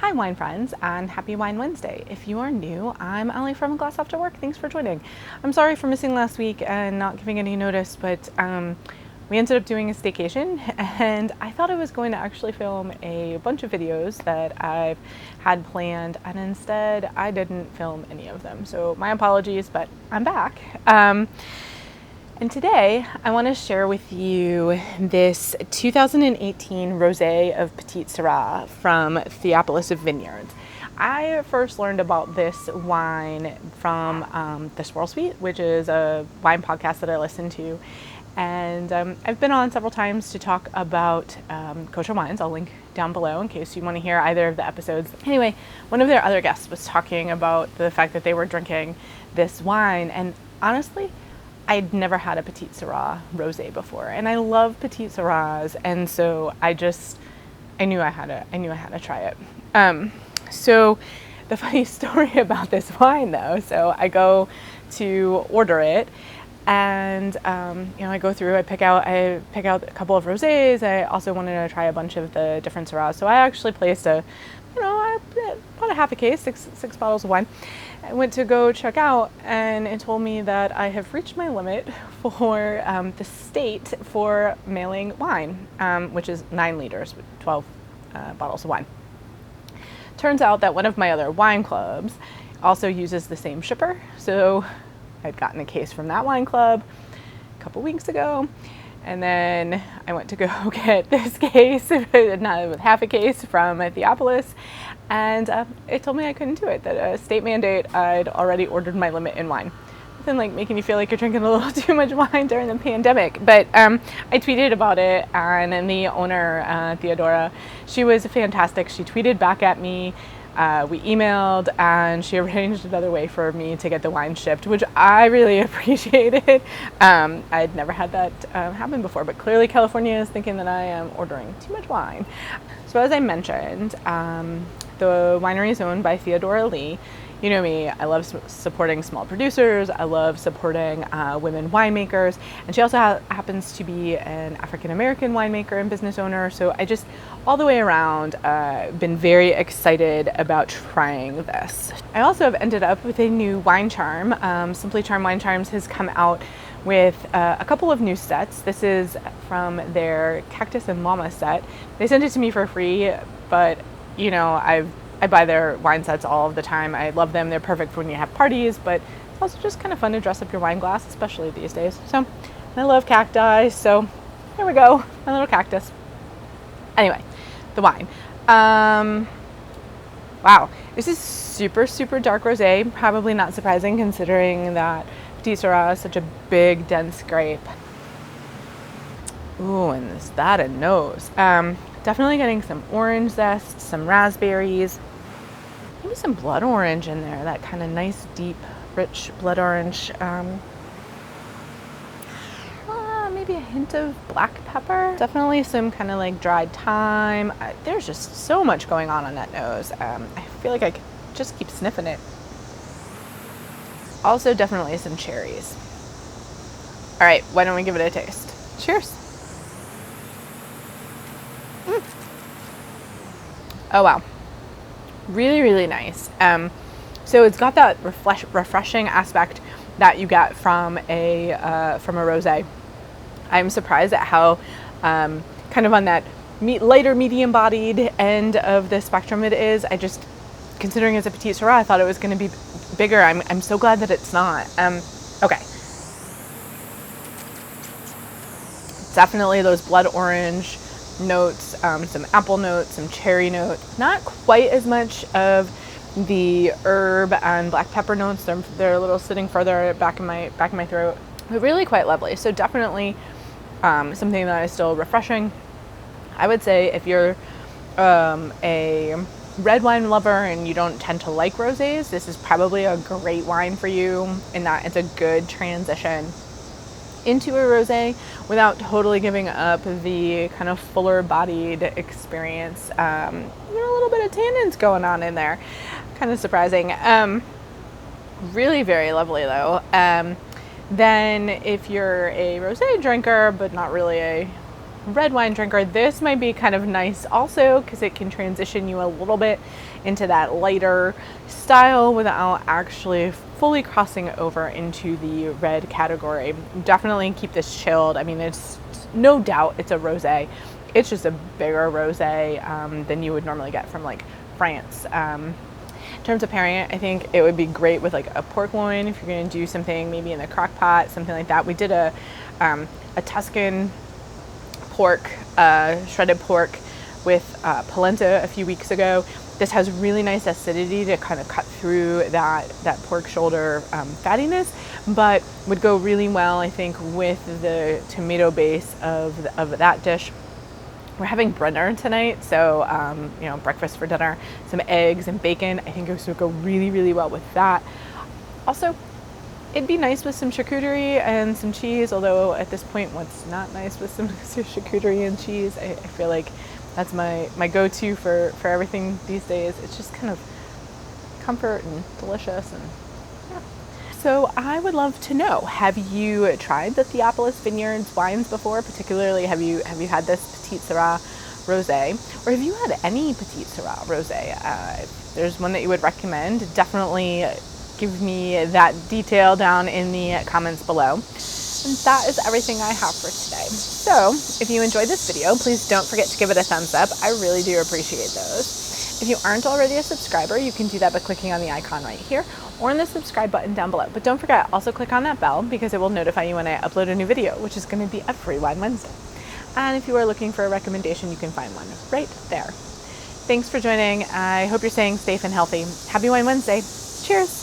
Hi wine friends, and happy Wine Wednesday. If you are new, I'm Allie from A Glass After Work. Thanks for joining. I'm sorry for missing last week and not giving any notice, but we ended up doing a staycation and I thought I was going to actually film a bunch of videos that I've had planned, and instead I didn't film any of them. So my apologies, but I'm back. And today I want to share with you this 2018 Rosé of Petite Sirah from Theopolis Vineyards. I first learned about this wine from the Swirl Suite, which is a wine podcast that I listen to. And I've been on several times to talk about kosher wines. I'll link down below in case you want to hear either of the episodes. Anyway, one of their other guests was talking about the fact that they were drinking this wine, and honestly, I'd never had a Petite Sirah rosé before, and I love Petite Sirahs, and so I knew I had to try it. So the funny story about this wine, though, so I go to order it, and I go through. I pick out a couple of rosés. I also wanted to try a bunch of the different Syrahs, so I actually placed I bought a half a case, six bottles of wine. I went to go check out, and it told me that I have reached my limit for the state for mailing wine, which is 9 liters, 12 bottles of wine. Turns out that one of my other wine clubs also uses the same shipper, so I'd gotten a case from that wine club a couple weeks ago, and then I went to go get this case, not with half a case, from Theopolis, and it told me I couldn't do it, that a state mandate, I'd already ordered my limit in wine. Nothing like making you feel like you're drinking a little too much wine during the pandemic. But I tweeted about it, and the owner, Theodora, she was fantastic. She tweeted back at me. We emailed, and she arranged another way for me to get the wine shipped, which I really appreciated. I'd never had that happen before, but clearly California is thinking that I am ordering too much wine. So as I mentioned, the winery is owned by Theodora Lee. You know me, I love supporting small producers. I love supporting women winemakers. And she also happens to be an African-American winemaker and business owner. So I just, all the way around, been very excited about trying this. I also have ended up with a new wine charm. Simply Charm Wine Charms has come out with a couple of new sets. This is from their Cactus and Llama set. They sent it to me for free, but you know, I buy their wine sets all of the time. I love them. They're perfect for when you have parties, but it's also just kind of fun to dress up your wine glass, especially these days. So I love cacti, so here we go, my little cactus. Anyway, the wine. Wow, this is super, super dark rosé. Probably not surprising considering that Petite Sirah is such a big, dense grape. Ooh, and is that a nose? Definitely getting some orange zest, some raspberries, maybe some blood orange in there, that kind of nice, deep, rich blood orange. Maybe a hint of black pepper. Definitely some kind of like dried thyme. There's just so much going on that nose. I feel like I could just keep sniffing it. Also definitely some cherries. All right, why don't we give it a taste? Cheers. Oh wow, really, really nice. So it's got that refreshing aspect that you get from a rosé. I'm surprised at how kind of on that lighter, medium-bodied end of the spectrum it is. I just, considering it's a Petite Sirah, I thought it was going to be bigger. I'm so glad that it's not. Okay. Definitely those blood orange notes, some apple notes, some cherry notes. Not quite as much of the herb and black pepper notes. They're a little sitting further back in my throat, but really quite lovely. So definitely something that is still refreshing. I would say if you're a red wine lover and you don't tend to like rosés, this is probably a great wine for you, in that it's a good transition into a rosé without totally giving up the kind of fuller bodied experience. A little bit of tannins going on in there, kind of surprising. Really very lovely though. Then if you're a rosé drinker but not really a red wine drinker, this might be kind of nice also because it can transition you a little bit into that lighter style without actually fully crossing over into the red category. Definitely keep this chilled. I mean, it's no doubt it's a rosé. It's just a bigger rosé than you would normally get from like France. In terms of pairing it, I think it would be great with like a pork loin if you're going to do something maybe in the crock pot, something like that. We did a Tuscan pork, shredded pork with polenta a few weeks ago. This has really nice acidity to kind of cut through that pork shoulder fattiness, but would go really well, I think, with the tomato base of that dish. We're having dinner tonight, so you know, breakfast for dinner, some eggs and bacon. I think it would go really, really well with that. Also, it'd be nice with some charcuterie and some cheese, although at this point, what's not nice with some charcuterie and cheese? I feel like that's my go-to for everything these days. It's just kind of comfort and delicious, and yeah. So I would love to know, have you tried the Theopolis Vineyards wines before? Particularly, have you had this Petite Sirah Rosé, or have you had any Petite Sirah Rosé? If there's one that you would recommend, definitely give me that detail down in the comments below. And that is everything I have for today. So if you enjoyed this video, please don't forget to give it a thumbs up. I really do appreciate those. If you aren't already a subscriber, you can do that by clicking on the icon right here or on the subscribe button down below. But don't forget, also click on that bell because it will notify you when I upload a new video, which is going to be every Wine Wednesday. And if you are looking for a recommendation, you can find one right there. Thanks for joining. I hope you're staying safe and healthy. Happy Wine Wednesday. Cheers.